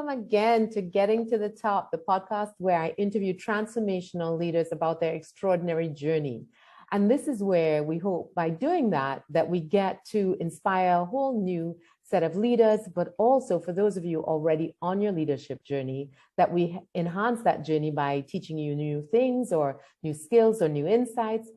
welcome again to Getting to the Top, the podcast where I interview transformational leaders about their extraordinary journey. And this is where we hope by doing that we get to inspire a whole new set of leaders, but also for those of you already on your leadership journey, that we enhance that journey by teaching you new things or new skills or new insights.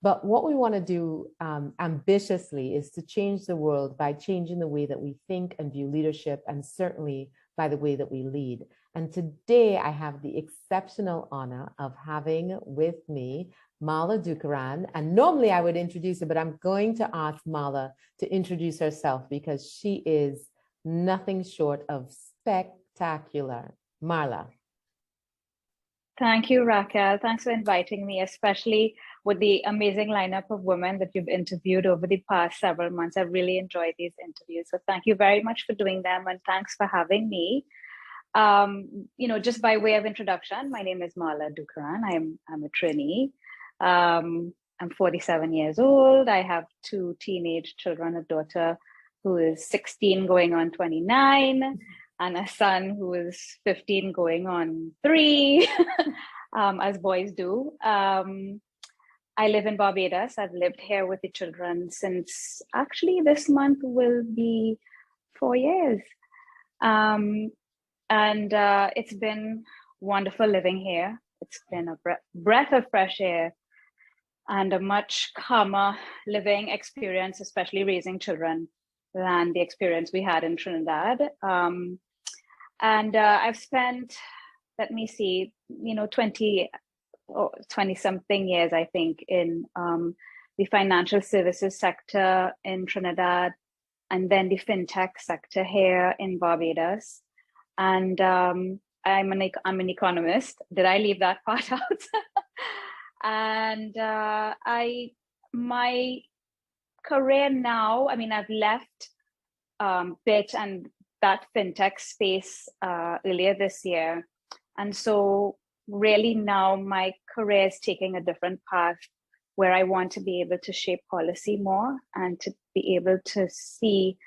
But what we want to do ambitiously is to change the world by changing the way that we think and view leadership, and certainly by the way that we lead. And today I have the exceptional honor of having with me Marla Dukharan. And normally I would introduce her, but I'm going to ask Marla to introduce herself because she is nothing short of spectacular. Marla. Thank you, Racquel. Thanks for inviting me, especially with the amazing lineup of women that you've interviewed over the past several months. I've really enjoyed these interviews. So thank you very much for doing them, and thanks for having me. Just by way of introduction, my name is Marla Dukharan. I'm a trainee. I'm 47 years old. I have 2 teenage children, a daughter who is 16 going on 29, and a son who is 15 going on 3, as boys do. I live in Barbados. I've lived here with the children since actually this month will be 4 years. It's been wonderful living here. It's been a breath of fresh air and a much calmer living experience, especially raising children, than the experience we had in Trinidad. I've spent, 20 something years, I think, in the financial services sector in Trinidad, and then the fintech sector here in Barbados. And I'm an economist. Did I leave that part out? And my career now, I've left BIT and that fintech space earlier this year. And so really now my career is taking a different path where I want to be able to shape policy more and to be able to see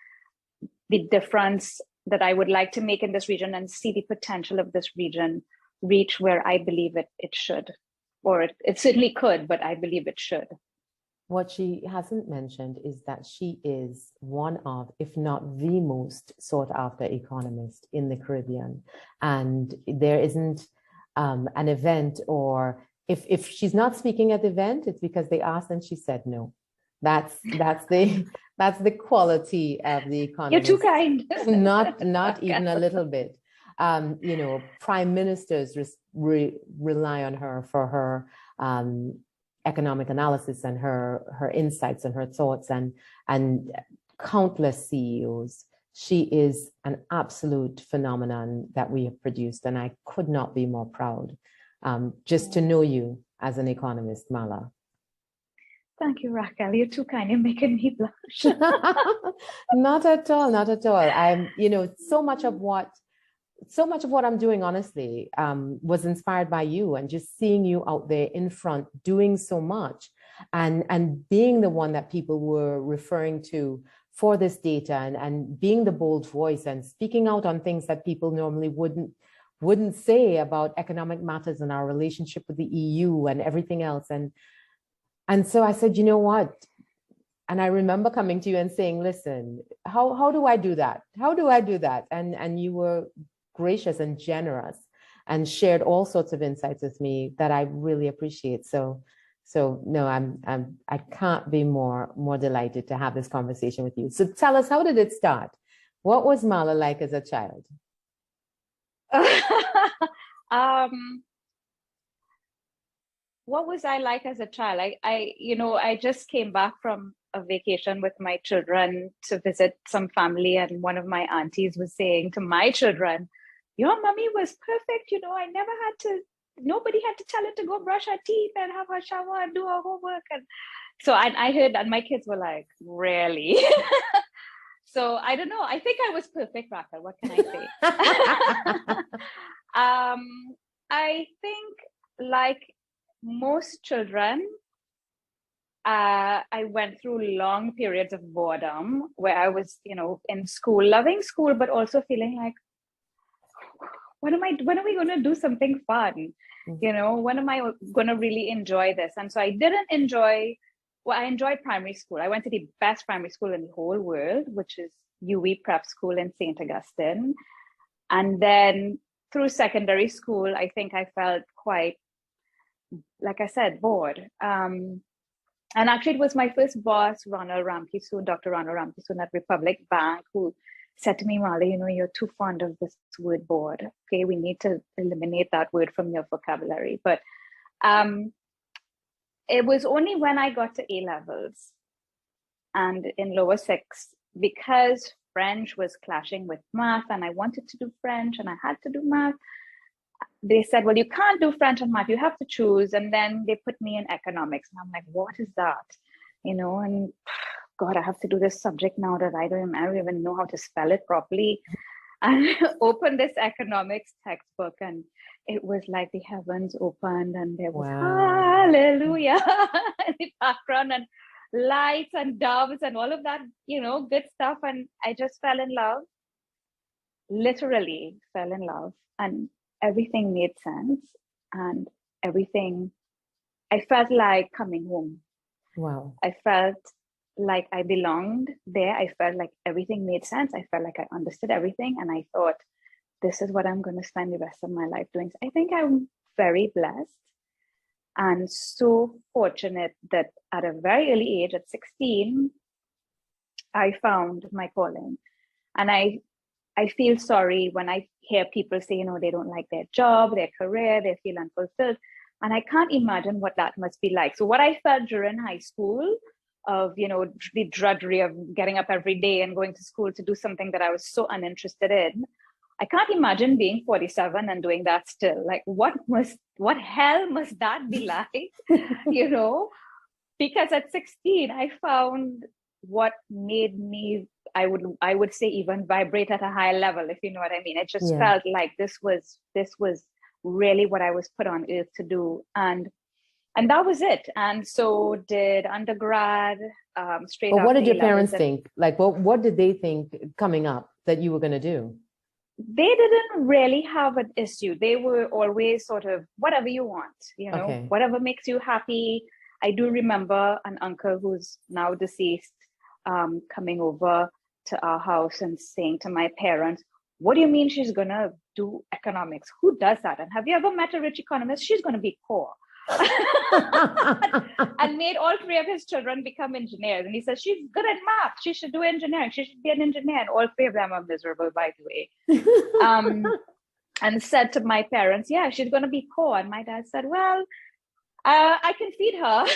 the difference that I would like to make in this region and see the potential of this region reach where I believe it should, or it certainly could, but I believe it should. What she hasn't mentioned is that she is one of, if not the most sought after economist in the Caribbean. And there isn't an event, or if she's not speaking at the event, it's because they asked and she said no. That's the quality of the economist. You're too kind. not even a little bit. Prime ministers rely on her for her economic analysis and her insights and her thoughts, and countless CEOs. She is an absolute phenomenon that we have produced, and I could not be more proud just to know you as an economist, Marla. Thank you, Racquel. You're too kind. You're making me blush. Not at all. Not at all. I'm, so much of what I'm doing, honestly, was inspired by you, and just seeing you out there in front doing so much, and being the one that people were referring to for this data, and being the bold voice and speaking out on things that people normally wouldn't say about economic matters and our relationship with the EU and everything else. And so I said, you know what? And I remember coming to you and saying, listen, how do I do that? How do I do that? And you were gracious and generous and shared all sorts of insights with me that I really appreciate. So no, I can't be more delighted to have this conversation with you. So tell us, how did it start? What was Marla like as a child? What was I like as a child? I just came back from a vacation with my children to visit some family, and one of my aunties was saying to my children, your mommy was perfect. Nobody had to tell her to go brush her teeth and have her shower and do her homework. And so I heard that my kids were like, really? So I don't know. I think I was perfect, Racquel. What can I say? I think, like most children, I went through long periods of boredom where I was, in school, loving school, but also feeling like, when are we going to do something fun? Mm-hmm. When am I going to really enjoy this? And so I didn't enjoy, well, I enjoyed primary school. I went to the best primary school in the whole world, which is UE Prep School in St. Augustine. And then through secondary school, I think I felt quite, like I said, bored. And actually, it was my first boss, Dr. Ronald Ramkissoon at Republic Bank, who said to me, Marla, you're too fond of this word bored. Okay, we need to eliminate that word from your vocabulary. But it was only when I got to A levels and in lower six, because French was clashing with math, and I wanted to do French and I had to do math. They said, well, you can't do French and math, you have to choose. And then they put me in economics. And I'm like, what is that? And God, I have to do this subject now that I don't even know how to spell it properly. And I opened this economics textbook, and it was like the heavens opened, and there was hallelujah in the background, and lights and doves and all of that, good stuff. And I just fell in love, literally fell in love. And everything made sense, and I felt like coming home. Wow. I felt like I belonged there. I felt like everything made sense. I felt like I understood everything. And I thought, this is what I'm going to spend the rest of my life doing. So I think I'm very blessed and so fortunate that at a very early age, at 16, I found my calling. And I feel sorry when I hear people say, they don't like their job, their career, they feel unfulfilled. And I can't imagine what that must be like. So what I felt during high school of, the drudgery of getting up every day and going to school to do something that I was so uninterested in, I can't imagine being 47 and doing that still. Like, what hell must that be like? Because at 16, I found what made me, I would say, even vibrate at a higher level, if you know what I mean. It just felt like this was really what I was put on earth to do. And that was it. And so did undergrad, straight But after what did your A-levels. parents think? Like, what did they think coming up that you were going to do? They didn't really have an issue. They were always sort of, whatever you want, Okay. whatever makes you happy. I do remember an uncle who's now deceased coming over to our house and saying to my parents, what do you mean she's going to do economics? Who does that? And have you ever met a rich economist? She's going to be poor. And made all three of his children become engineers. And he says, she's good at math. She should do engineering. She should be an engineer. And all three of them are miserable, by the way. And said to my parents, yeah, she's going to be poor. And my dad said, well, I can feed her,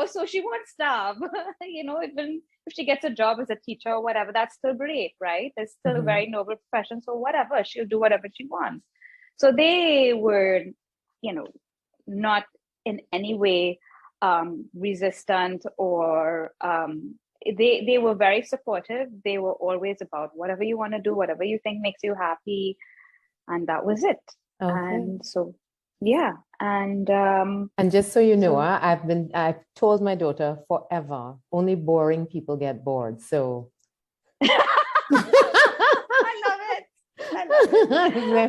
so she won't starve. Even if she gets a job as a teacher or whatever, that's still great, right? It's still a very noble profession. So whatever, she'll do whatever she wants. So they were, not in any way resistant, or they were very supportive. They were always about whatever you want to do, whatever you think makes you happy. And that was it. Okay. And so, yeah. And just so you know, I've told my daughter forever, only boring people get bored. So I love it.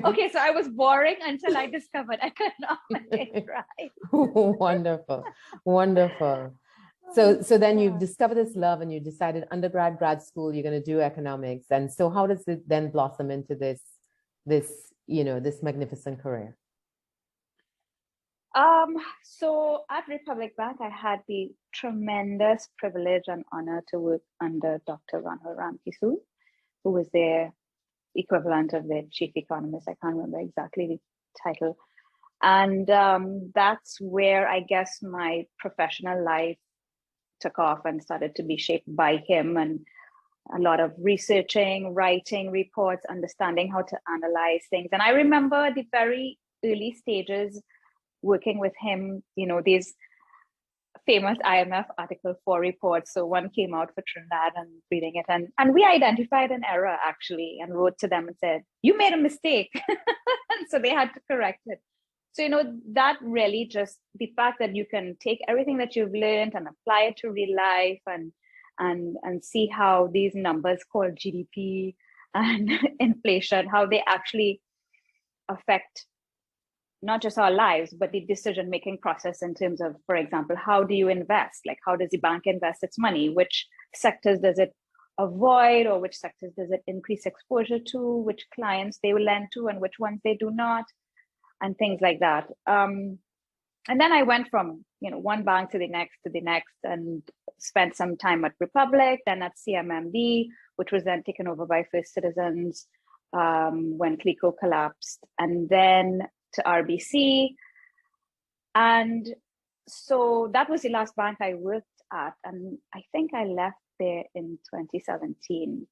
Okay, so I was boring until I discovered economics, right? Wonderful. So then you've discovered this love, and you decided grad school, you're going to do economics. And so how does it then blossom into this magnificent career? So at Republic Bank, I had the tremendous privilege and honor to work under Dr. Ronald Ramkissoon, who was their equivalent of the chief economist. I can't remember exactly the title. And that's where I guess my professional life took off and started to be shaped by him, and a lot of researching, writing reports, understanding how to analyze things. And I remember the very early stages working with him, these famous IMF Article 4 reports. So one came out for Trinidad, and reading it. And we identified an error, actually, and wrote to them and said, you made a mistake. And so they had to correct it. So, that really just, the fact that you can take everything that you've learned and apply it to real life, and see how these numbers called GDP and inflation, how they actually affect not just our lives, but the decision-making process in terms of, for example, how do you invest? Like, how does the bank invest its money? Which sectors does it avoid, or which sectors does it increase exposure to? Which clients they will lend to and which ones they do not, and things like that. And then I went from, one bank to the next, and spent some time at Republic, then at CMMB, which was then taken over by First Citizens when Clico collapsed, and then to RBC. And so that was the last bank I worked at. And I think I left there in 2017.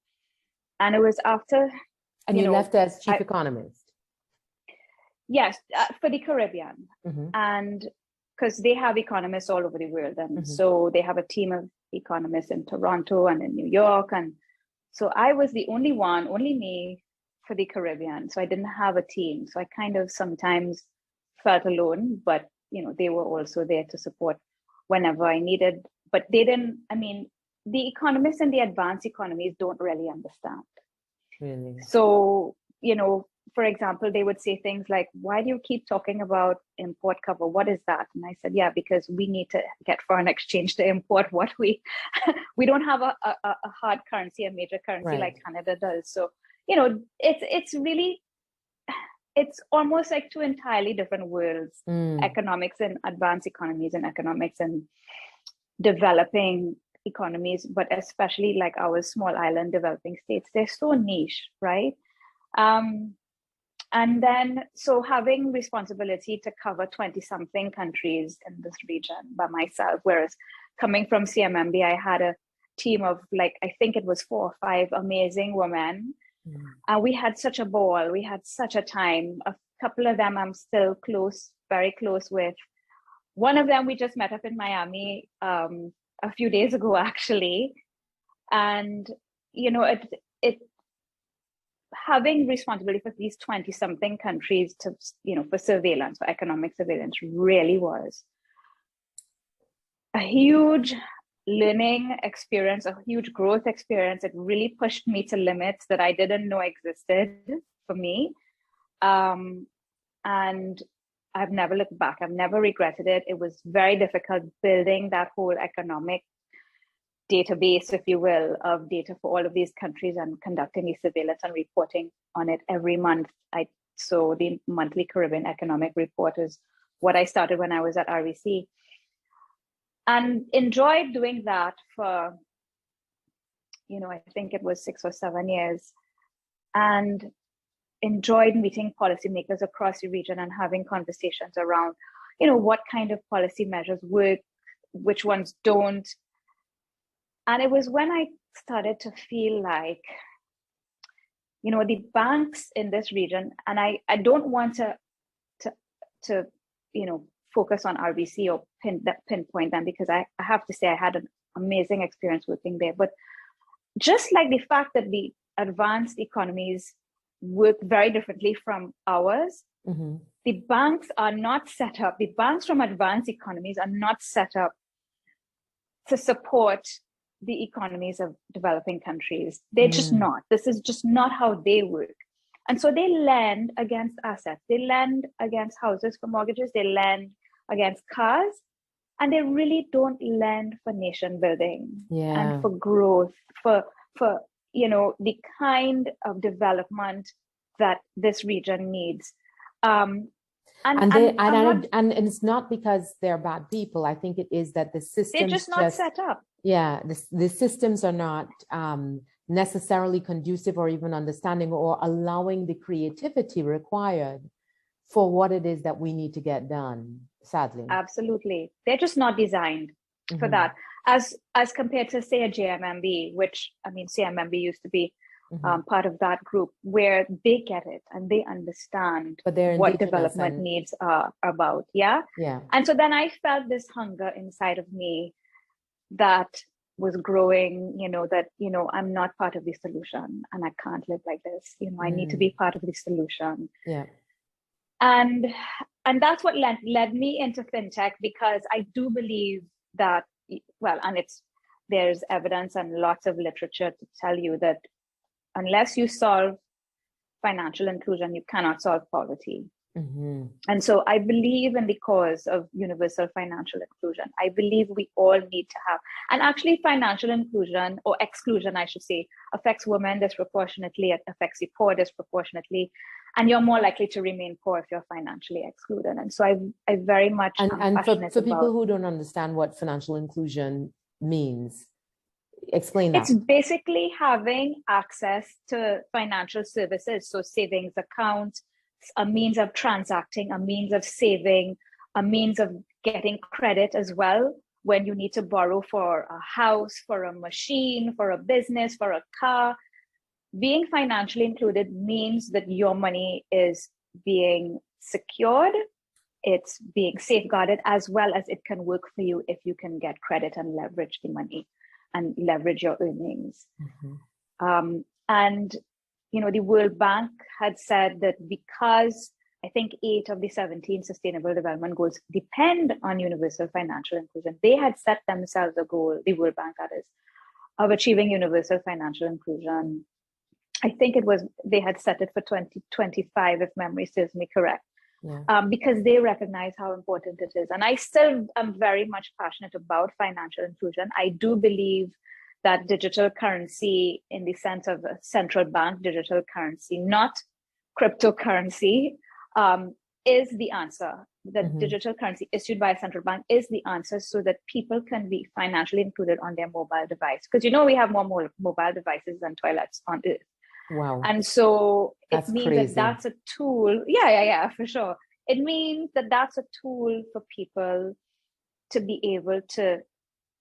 And it was after. And you left as chief economist? Yes, for the Caribbean. And because they have economists all over the world. And so they have a team of economists in Toronto and in New York. And so I was the only me for the Caribbean. So I didn't have a team. So I kind of sometimes felt alone, but they were also there to support whenever I needed. But they didn't, the economists and the advanced economies don't really understand. Really? So, for example, they would say things like, why do you keep talking about import cover? What is that? And I said, yeah, because we need to get foreign exchange to import what we don't have a hard currency, a major currency like Canada does. So, it's really, it's almost like two entirely different worlds, economics and advanced economies, and economics and developing economies, but especially like our small island developing states, they're so niche, right? And then, so having responsibility to cover 20 something countries in this region by myself, whereas coming from CMMB, I had a team of I think it was 4 or 5 amazing women. And we had such a ball, we had such a time. A couple of them I'm still close, very close with. One of them we just met up in Miami a few days ago, actually. And, it having responsibility for these 20 something countries to, for surveillance, for economic surveillance, really was a huge learning experience, a huge growth experience. It really pushed me to limits that I didn't know existed for me. And I've never looked back. I've never regretted it. It was very difficult building that whole economic database, if you will, of data for all of these countries and conducting the surveillance and reporting on it every month. So the monthly Caribbean Economic Report is what I started when I was at RBC, and enjoyed doing that for, I think it was 6 or 7 years, and enjoyed meeting policymakers across the region and having conversations around, what kind of policy measures work, which ones don't. And it was when I started to feel like, the banks in this region, and I don't want to focus on RBC or pinpoint them, because I have to say I had an amazing experience working there. But just like the fact that the advanced economies work very differently from ours, the banks are not set up, the banks from advanced economies are not set up to support the economies of developing countries. They're just not. This is just not how they work. And so they lend against assets. They lend against houses for mortgages. They lend against cars. And they really don't lend for nation building and for growth, for the kind of development that this region needs. And it's not because they're bad people. I think it is that the systems they're just not set up. Yeah, the systems are not necessarily conducive or even understanding or allowing the creativity required for what it is that we need to get done, sadly. Absolutely. They're just not designed for that. As compared to, say, a JMMB, which, CMMB used to be part of that group, where they get it and they understand what development needs are about. Yeah. And so then I felt this hunger inside of me that was growing, I'm not part of the solution and I can't live like this. I need to be part of the solution. Yeah. And that's what led me into fintech, because I do believe that, there's evidence and lots of literature to tell you that unless you solve financial inclusion, you cannot solve poverty. Mm-hmm. And so I believe in the cause of universal financial inclusion. I believe we all need to have, and actually financial inclusion, or exclusion, I should say, affects women disproportionately, it affects the poor disproportionately, and you're more likely to remain poor if you're financially excluded. And so I very much and for people who don't understand what financial inclusion means, explain that. It's basically having access to financial services, so savings account, a means of transacting, a means of saving, a means of getting credit as well when you need to borrow for a house, for a machine, for a business, for a car. Being financially included means that your money is being secured, it's being safeguarded, as well as it can work for you if you can get credit and leverage the money and leverage your earnings. Mm-hmm. And the World Bank had said that because I think 8 of the 17 Sustainable Development Goals depend on universal financial inclusion, they had set themselves a goal, the World Bank that is, of achieving universal financial inclusion. I think they had set it for 2025, if memory serves me correct, because they recognize how important it is. And I still am very much passionate about financial inclusion. I do believe that digital currency, in the sense of a central bank digital currency, not cryptocurrency, is the answer. That digital currency issued by a central bank is the answer, so that people can be financially included on their mobile device. Because we have more mobile devices than toilets on Earth. Wow. And so it means crazy. that that's a tool. Yeah, for sure. It means that that's a tool for people to be able to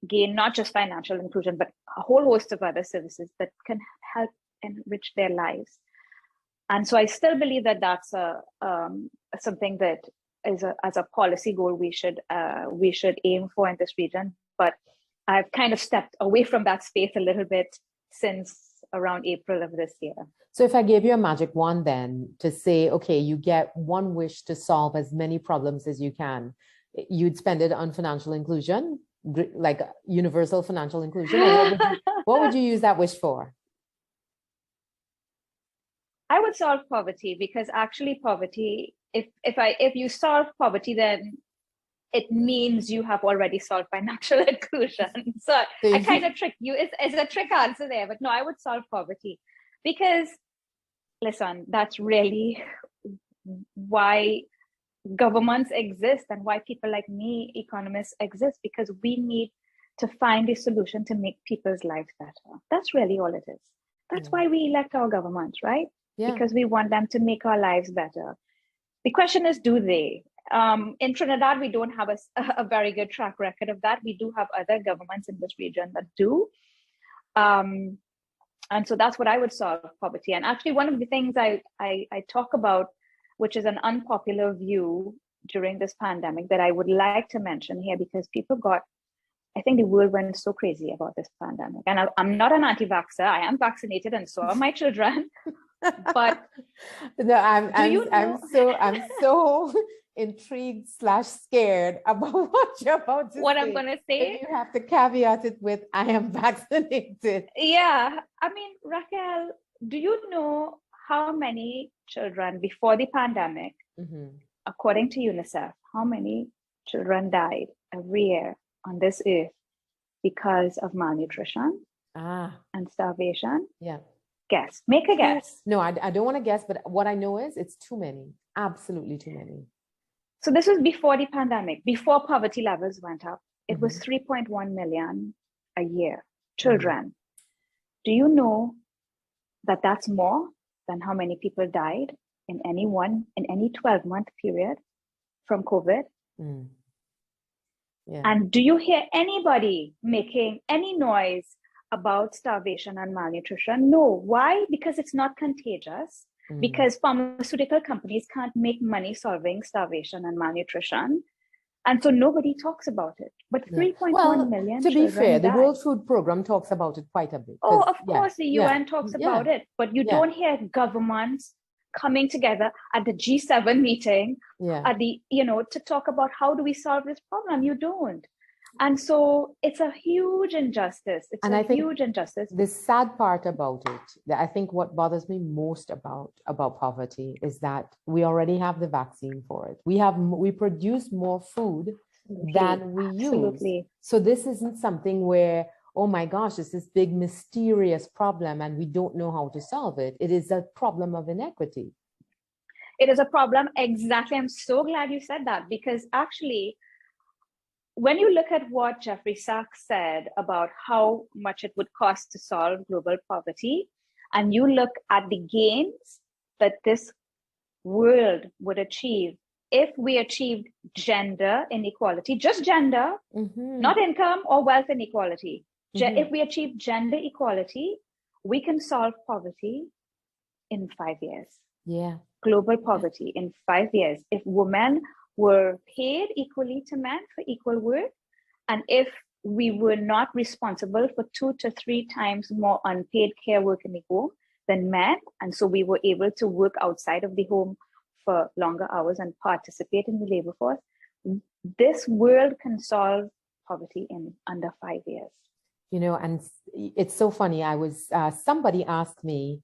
gain not just financial inclusion, but a whole host of other services that can help enrich their lives. And so I still believe that that's something that is as a policy goal we should aim for in this region. But I've kind of stepped away from that space a little bit since around April of this year. So if I gave you a magic wand then to say, okay, you get one wish to solve as many problems as you can, you'd spend it on financial inclusion, like universal financial inclusion? Or what would you use that wish for? I would solve poverty, because actually poverty, if you solve poverty, then it means you have already solved financial inclusion. So I kind of trick you. It's a trick answer there, but no, I would solve poverty, because listen, that's really why governments exist and why people like me, economists, exist, because we need to find a solution to make people's lives better. That's really all it is. That's why we elect our governments, right? Yeah. Because we want them to make our lives better. The question is, do they? In Trinidad, we don't have a very good track record of that. We do have other governments in this region that do. And so that's what I would solve poverty. And actually, one of the things I talk about, which is an unpopular view during this pandemic, that I would like to mention here, because people I think the world went so crazy about this pandemic. And I'm not an anti-vaxxer. I am vaccinated, and so are my children. But no, I'm so intrigued / scared about what you're about to say. What I'm going to say? And you have to caveat it with, I am vaccinated. Yeah. I mean, Racquel, do you know how many children before the pandemic, according to UNICEF, how many children died every year on this earth because of malnutrition and starvation? Yeah. Guess. Make a guess. No, I don't want to guess, but what I know is it's too many. Absolutely too many. So this was before the pandemic, before poverty levels went up. It was 3.1 million a year, children. Do you know that that's more than how many people died in any 12-month period from COVID? Yeah. And do you hear anybody making any noise about starvation and malnutrition? No. Why? Because it's not contagious. Because pharmaceutical companies can't make money solving starvation and malnutrition. And so nobody talks about it. But 3.1 million to be fair, died. the World Food Program talks about it quite a bit. Oh, of course, the UN talks about it. But you don't hear governments coming together at the G7 meeting at the, to talk about how do we solve this problem. You don't. And so it's a huge injustice. It's a huge injustice. The sad part about it, that I think what bothers me most about poverty is that we already have the vaccine for it. We produce more food than we use. So this isn't something where, oh my gosh, it's this big mysterious problem and we don't know how to solve it. It is a problem of inequity. It is a problem. Exactly. I'm so glad you said that, because actually, when you look at what Jeffrey Sachs said about how much it would cost to solve global poverty, and you look at the gains that this world would achieve if we achieved gender inequality, just gender, not income or wealth inequality. If we achieve gender equality, we can solve poverty in 5 years. Yeah. Global poverty in 5 years. If women were paid equally to men for equal work, and if we were not responsible for 2 to 3 times more unpaid care work in the home than men, and so we were able to work outside of the home for longer hours and participate in the labor force, this world can solve poverty in under 5 years. You know, and it's so funny. Somebody asked me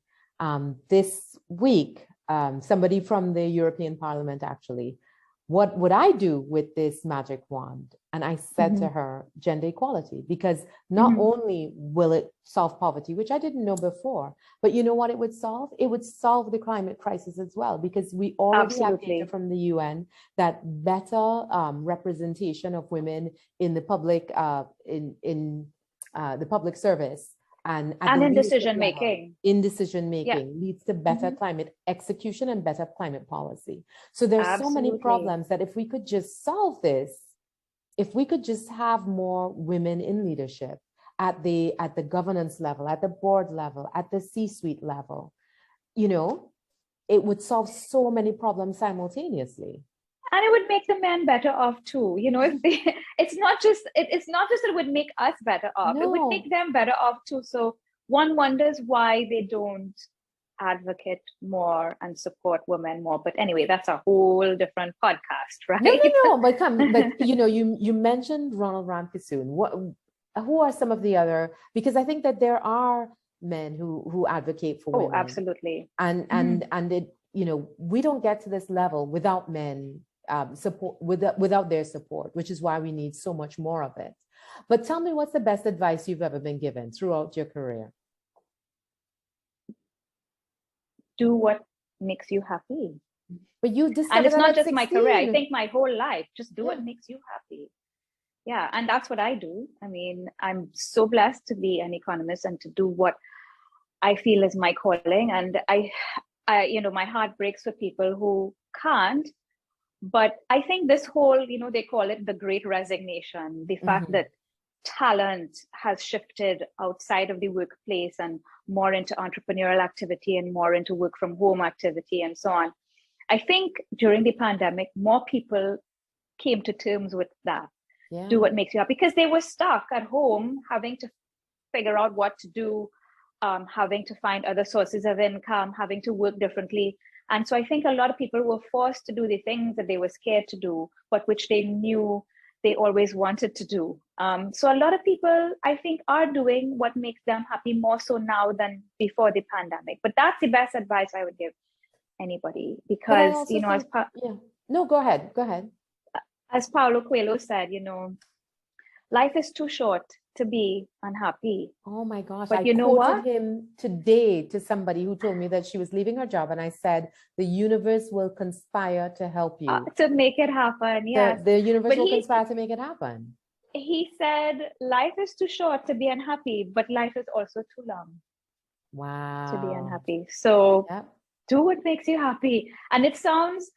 this week, somebody from the European Parliament actually, what would I do with this magic wand? And I said to her, gender equality, because not only will it solve poverty, which I didn't know before, but you know what it would solve? It would solve the climate crisis as well, because we already have data from the UN that better representation of women in the public the public service and in decision making. Leads to better climate execution and better climate policy. So there's so many problems that if we could just solve this, if we could just have more women in leadership at the governance level, at the board level, at the C-suite level, you know, it would solve so many problems simultaneously. And it would make the men better off too. You know, if it's not just that it would make us better off. No. It would make them better off too. So one wonders why they don't advocate more and support women more. But anyway, that's a whole different podcast, right? No. But you know, you mentioned Ronald Ramkissoon. Who are some of the other? Because I think that there are men who advocate for women. Oh, absolutely. And it, you know, we don't get to this level without men support, without their support, which is why we need so much more of it. But tell me, what's the best advice you've ever been given throughout your career? Do what makes you happy. But you discovered, and it's not just 16. My career. I think my whole life, just do what makes you happy. Yeah, and that's what I do. I mean, I'm so blessed to be an economist and to do what I feel is my calling. And I you know, my heart breaks for people who can't. But I think this whole, you know, they call it the great resignation, the fact that talent has shifted outside of the workplace and more into entrepreneurial activity and more into work from home activity and so on. I think during the pandemic, more people came to terms with that. Yeah. Do what makes you happy, because they were stuck at home having to figure out what to do, having to find other sources of income, having to work differently. And so I think a lot of people were forced to do the things that they were scared to do, but which they knew they always wanted to do. So a lot of people, I think, are doing what makes them happy more so now than before the pandemic. But that's the best advice I would give anybody, because, you know, go ahead. As Paulo Coelho said, you know, life is too short to be unhappy. Oh my gosh. But I you know quoted him today to somebody who told me that she was leaving her job. And I said, the universe will conspire to help you. To make it happen, yes. The universe will conspire to make it happen. He said, life is too short to be unhappy, but life is also too long. Wow. To be unhappy. So do what makes you happy. And it sounds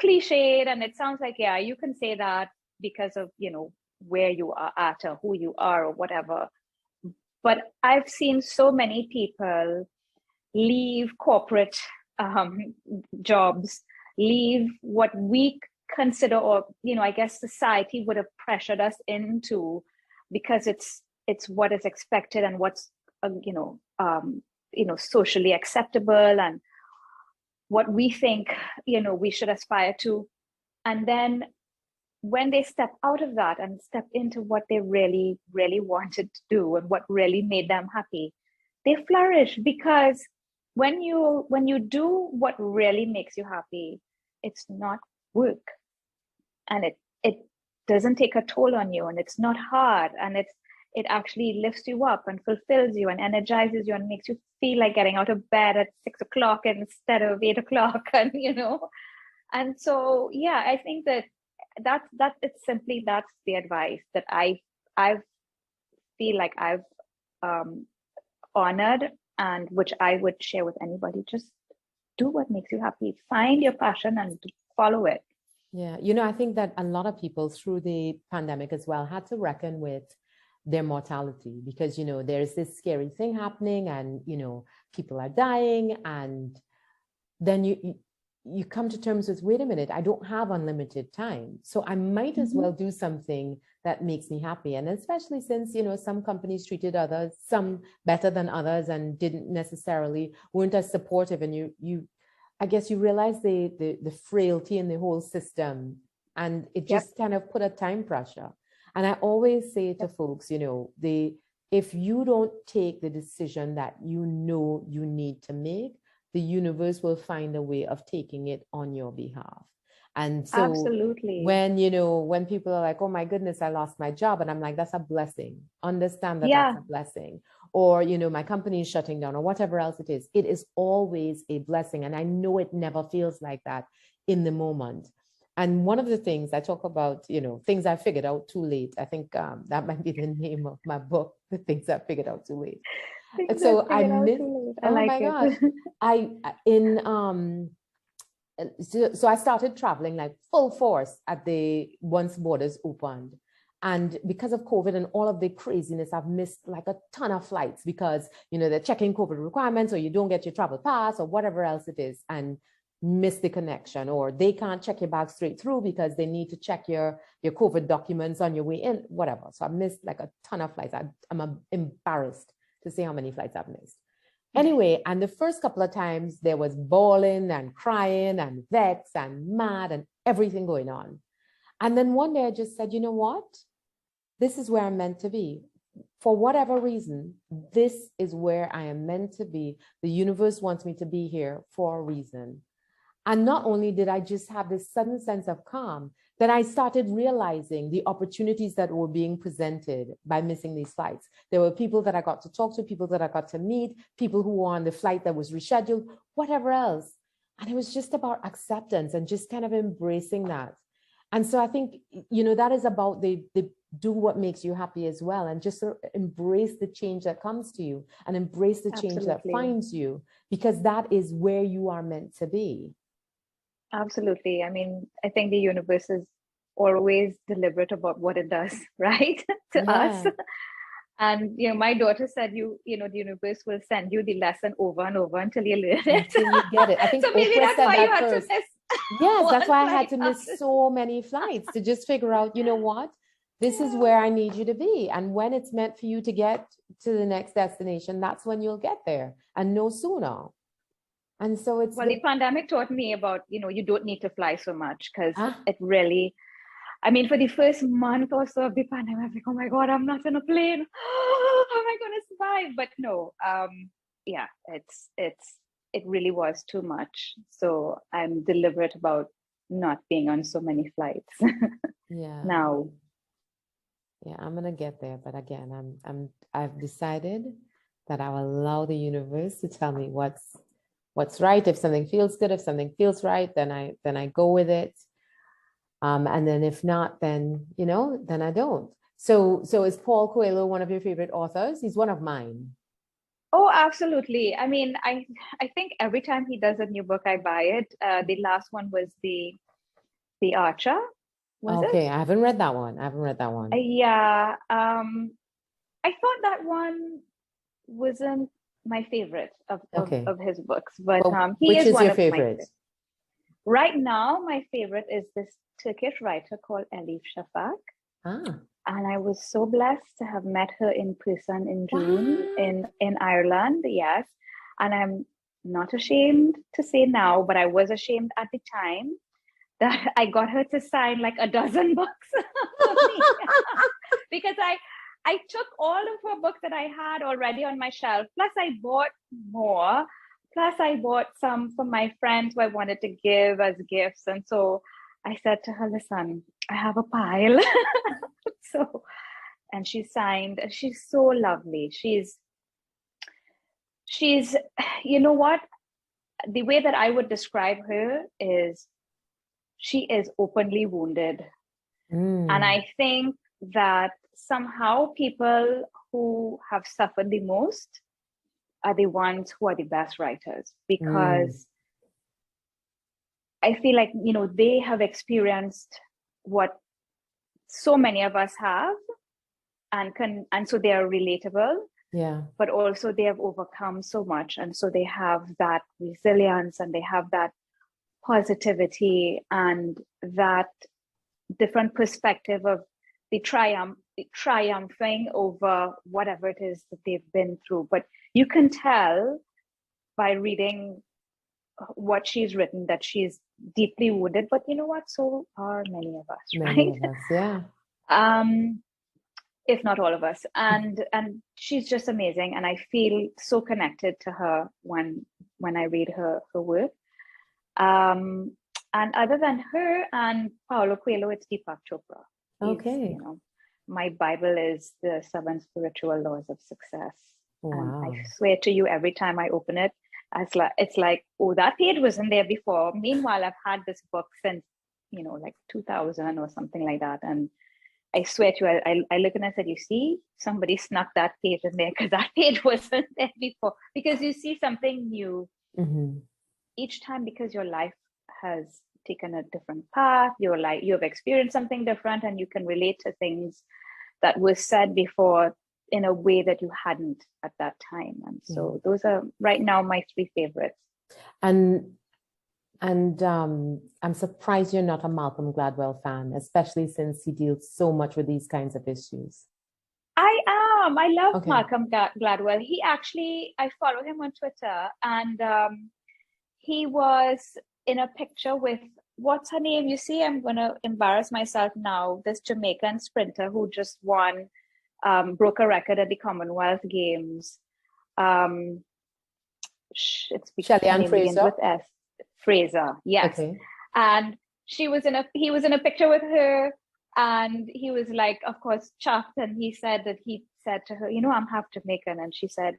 cliched, and it sounds like, yeah, you can say that because of, you know, where you are at or who you are or whatever. But I've seen so many people leave corporate jobs, leave what we consider, or, you know, I guess society would have pressured us into, because it's what is expected and what's socially acceptable and what we think, you know, we should aspire to. And then when they step out of that and step into what they really, really wanted to do and what really made them happy, they flourish. Because when you do what really makes you happy, it's not work, and it doesn't take a toll on you, and it's not hard, and it actually lifts you up and fulfills you and energizes you and makes you feel like getting out of bed at 6 o'clock instead of 8 o'clock. And and so yeah, I think that's it's simply, that's the advice that I feel like I've honored, and which I would share with anybody. Just do what makes you happy, find your passion and follow it. Yeah, I think that a lot of people through the pandemic as well had to reckon with their mortality, because there's this scary thing happening, and people are dying, and then you come to terms with, wait a minute, I don't have unlimited time, so I might as well do something that makes me happy. And especially since some companies treated others, some better than others, and weren't as supportive, and I guess you realize the frailty in the whole system, and it just kind of put a time pressure. And I always say to folks, if you don't take the decision that you need to make, the universe will find a way of taking it on your behalf. And so absolutely, when people are like, oh my goodness, I lost my job, and I'm like, that's a blessing. Understand that that's a blessing. Or, my company is shutting down, or whatever else it is always a blessing. And I know it never feels like that in the moment. And one of the things I talk about, things I figured out too late. I think that might be the name of my book, The Things I Figured Out Too Late. So I missed, oh my gosh. So I started traveling like full force once borders opened. And because of COVID and all of the craziness, I've missed like a ton of flights because, they're checking COVID requirements, or you don't get your travel pass, or whatever else it is, and miss the connection, or they can't check your bag straight through because they need to check your COVID documents on your way in, whatever. So I missed like a ton of flights. I'm embarrassed to say how many flights I've missed. Anyway, and the first couple of times there was bawling and crying and vexed and mad and everything going on. And then one day I just said, you know what? This is where I'm meant to be. For whatever reason, this is where I am meant to be. The universe wants me to be here for a reason. And not only did I just have this sudden sense of calm, then I started realizing the opportunities that were being presented by missing these flights. There were people that I got to talk to, people that I got to meet, people who were on the flight that was rescheduled, whatever else. And it was just about acceptance and just kind of embracing that. And so I think, that is about the do what makes you happy as well, and just embrace the change that comes to you, and embrace the change that finds you, because that is where you are meant to be. Absolutely. I mean, I think the universe is always deliberate about what it does, right? to us. And my daughter said, the universe will send you the lesson over and over until you learn it. Until you get it. I think so maybe that's why you had to miss. Yes, that's why I had to miss so many flights to just figure out, what? This is where I need you to be. And when it's meant for you to get to the next destination, that's when you'll get there, and no sooner. And so it's the pandemic taught me about, you don't need to fly so much, because it really, I mean, for the first month or so of the pandemic, I was like, oh my God, I'm not in a plane. How am I going to survive? But no, it really was too much. So I'm deliberate about not being on so many flights. Now. Yeah, I'm going to get there. But again, I've decided that I will allow the universe to tell me what's right. If something feels good, if something feels right, then I go with it. And then if not, then I don't. So is Paul Coelho one of your favorite authors? He's one of mine. Oh, absolutely. I mean, I think every time he does a new book, I buy it. The last one was the Archer. Okay, I haven't read that one. Yeah. I thought that one wasn't my favorite of his books, but he is one of my favorites. Right now, my favorite is this Turkish writer called Elif Shafak. And I was so blessed to have met her in person in June in Ireland. Yes. And I'm not ashamed to say now, but I was ashamed at the time. that I got her to sign like a dozen books for me. Because I took all of her books that I had already on my shelf, plus I bought more, plus I bought some for my friends who I wanted to give as gifts. And so I said to her, listen, I have a pile. So, and she signed, and she's so lovely. She's, you know what? The way that I would describe her is she is openly wounded. And I think that somehow people who have suffered the most are the ones who are the best writers, because I feel like, you know, they have experienced what so many of us have, and so they are relatable. Yeah. But also they have overcome so much, and so they have that resilience, and they have that positivity, and that different perspective of the triumphing over whatever it is that they've been through. But you can tell by reading what she's written that she's deeply wounded. But you know what? So are many of us, Many right? of us, yeah. If not all of us. And she's just amazing, and I feel so connected to her when I read her work. And other than her and Paulo Coelho, it's Deepak Chopra. Okay. You know, my Bible is the 7 Spiritual Laws of Success. Wow. And I swear to you, every time I open it, it's like, oh, that page wasn't there before. Meanwhile, I've had this book since, you know, like 2000 or something like that. And I swear to you, I look and I said, you see, somebody snuck that page in there because that page wasn't there before. Because you see something new each time, because your life has taken a different path. You have experienced something different, and you can relate to things that were said before in a way that you hadn't at that time. And so those are right now my 3 favorites. And I'm surprised you're not a Malcolm Gladwell fan, especially since he deals so much with these kinds of issues. I am. I love Malcolm Gladwell. I follow him on Twitter, and he was in a picture with, what's her name? You see, I'm going to embarrass myself now. This Jamaican sprinter who just won, broke a record at the Commonwealth Games. It's Shelley-Ann Fraser? with S. Fraser, yes. Okay. And he was in a picture with her, and he was like, of course, chuffed. And he said to her, you know, I'm half Jamaican. And she said,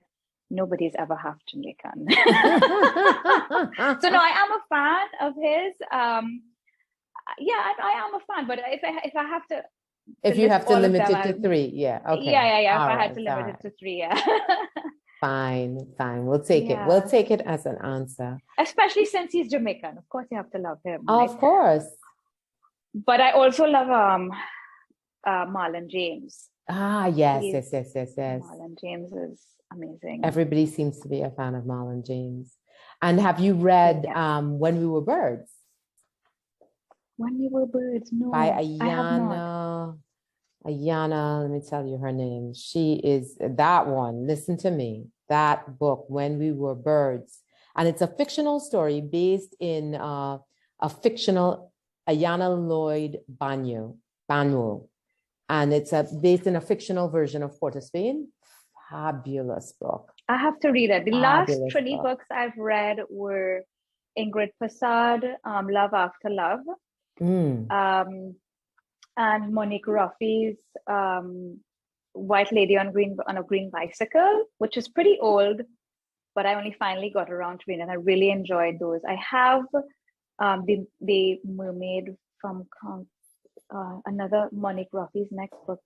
nobody's ever half Jamaican. So no, I am a fan of his. I am a fan. But if I have to, if you have to limit it to 3, yeah, okay. Yeah. If I had to limit it to 3, yeah. Fine. We'll take it. We'll take it as an answer. Especially since he's Jamaican. Of course, you have to love him. Right? Of course. But I also love Marlon James. Yes. Marlon James is amazing. Everybody seems to be a fan of Marlon James. And have you read When We Were Birds? When We Were Birds? No. By Ayana, let me tell you her name. She is that one. Listen to me. That book, When We Were Birds. And it's a fictional story based in a fictional Ayana Lloyd Banwo. And it's based in a fictional version of Port of Spain. Fabulous book. I have to read it. The last 20 books I've read were Ingrid Prasad, Love After Love. And Monique Ruffy's White Lady on a Green Bicycle, which is pretty old, but I only finally got around to reading, and I really enjoyed those. I have the Mermaid from another Monique Ruffy's next book,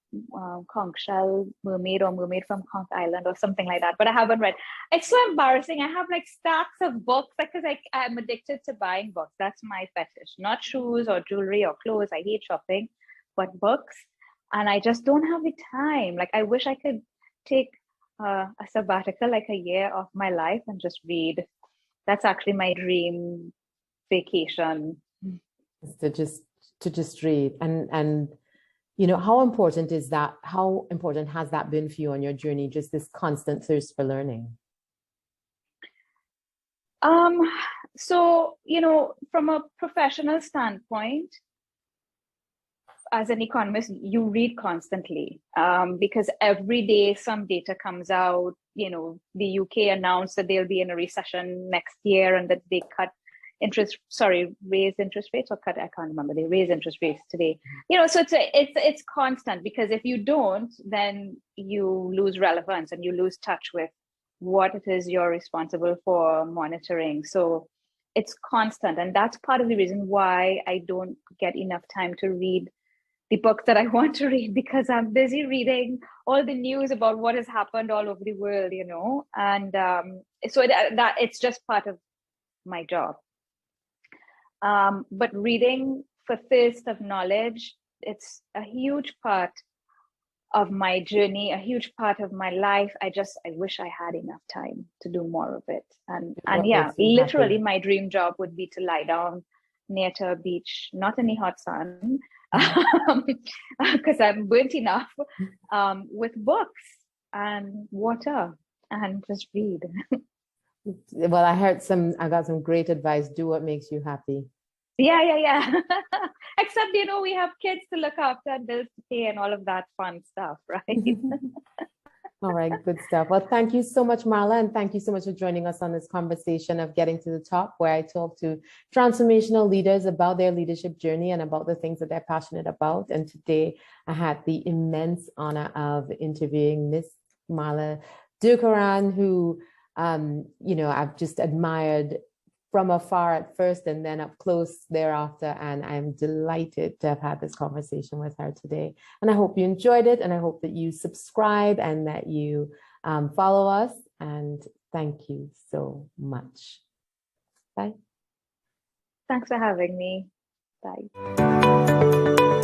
Conch Shell Mermaid, or Mermaid from Conch Island, or something like that, but I haven't read. It's so embarrassing. I have like stacks of books because I'm addicted to buying books. That's my fetish. Not shoes or jewelry or clothes. I hate shopping, but books. And I just don't have the time. Like, I wish I could take a sabbatical, like a year of my life, and just read. That's actually my dream vacation. To just read. And you know, how important is that? How important has that been for you on your journey? Just this constant thirst for learning. So, from a professional standpoint, as an economist, you read constantly because every day some data comes out. The UK announced that they'll be in a recession next year and that they raise interest rates or cut. I can't remember. They raise interest rates today. So it's constant, because if you don't, then you lose relevance and you lose touch with what it is you're responsible for monitoring. So it's constant, and that's part of the reason why I don't get enough time to read the books that I want to read, because I'm busy reading all the news about what has happened all over the world, and so it's just part of my job. But reading for thirst of knowledge, it's a huge part of my journey, a huge part of my life. I wish I had enough time to do more of it. And yeah, literally my dream job would be to lie down near to a beach, not in the hot sun, because I'm burnt enough, with books and water, and just read. Well, I got some great advice. Do what makes you happy. Yeah. Except, we have kids to look after, bills to pay, and all of that fun stuff, right? All right, good stuff. Well, thank you so much, Marla, and thank you so much for joining us on this conversation of Getting to the Top, where I talk to transformational leaders about their leadership journey and about the things that they're passionate about. And today I had the immense honor of interviewing Miss Marla Dukharan, who, I've just admired from afar at first and then up close thereafter. And I'm delighted to have had this conversation with her today. And I hope you enjoyed it. And I hope that you subscribe and that you follow us. And thank you so much. Bye. Thanks for having me. Bye.